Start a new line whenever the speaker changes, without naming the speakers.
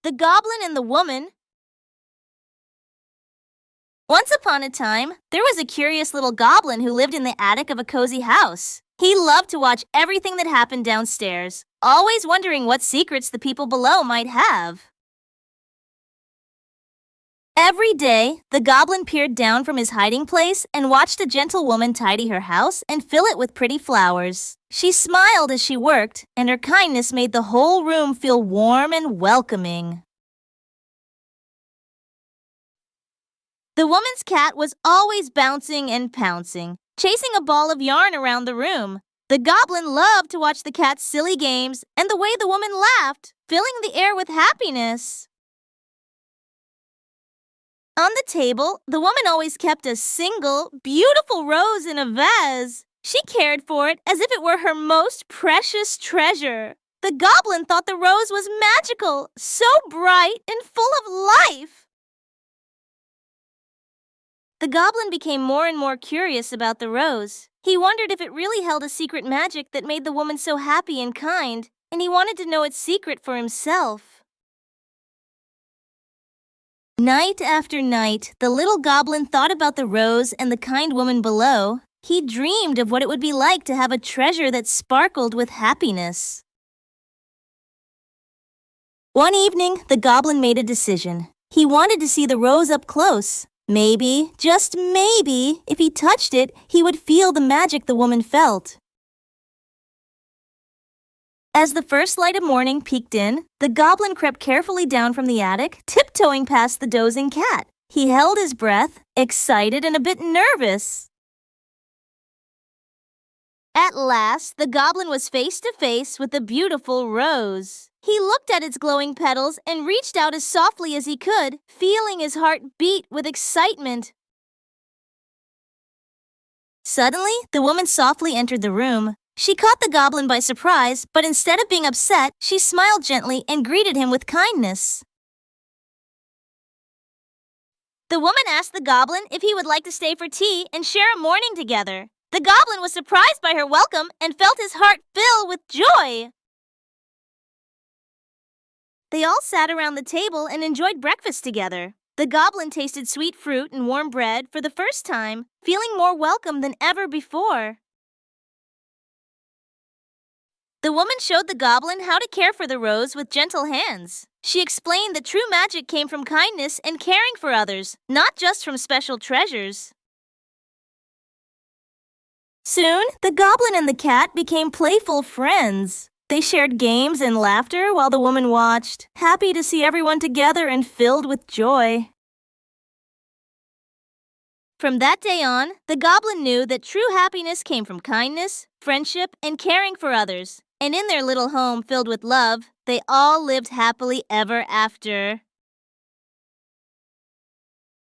The Goblin and the Woman. Once upon a time, there was a curious little goblin who lived in the attic of a cozy house. He loved to watch everything that happened downstairs, always wondering what secrets the people below might have. Every day, the goblin peered down from his hiding place and watched a gentle woman tidy her house and fill it with pretty flowers. She smiled as she worked, and her kindness made the whole room feel warm and welcoming. The woman's cat was always bouncing and pouncing, chasing a ball of yarn around the room. The goblin loved to watch the cat's silly games and the way the woman laughed, filling the air with happiness. On the table, the woman always kept a single, beautiful rose in a vase. She cared for it as if it were her most precious treasure. The goblin thought the rose was magical, so bright and full of life. The goblin became more and more curious about the rose. He wondered if it really held a secret magic that made the woman so happy and kind, and he wanted to know its secret for himself. Night after night, the little goblin thought about the rose and the kind woman below. He dreamed of what it would be like to have a treasure that sparkled with happiness. One evening, the goblin made a decision. He wanted to see the rose up close. Maybe, just maybe, if he touched it, he would feel the magic the woman felt. As the first light of morning peeked in, the goblin crept carefully down from the attic, tiptoeing past the dozing cat. He held his breath, excited and a bit nervous. At last, the goblin was face to face with the beautiful rose. He looked at its glowing petals and reached out as softly as he could, feeling his heart beat with excitement. Suddenly, the woman softly entered the room. She caught the goblin by surprise, but instead of being upset, she smiled gently and greeted him with kindness. The woman asked the goblin if he would like to stay for tea and share a morning together. The goblin was surprised by her welcome and felt his heart fill with joy. They all sat around the table and enjoyed breakfast together. The goblin tasted sweet fruit and warm bread for the first time, feeling more welcome than ever before. The woman showed the goblin how to care for the rose with gentle hands. She explained that true magic came from kindness and caring for others, not just from special treasures. Soon, the goblin and the cat became playful friends. They shared games and laughter while the woman watched, happy to see everyone together and filled with joy. From that day on, the goblin knew that true happiness came from kindness, friendship, and caring for others. And in their little home filled with love, they all lived happily ever after.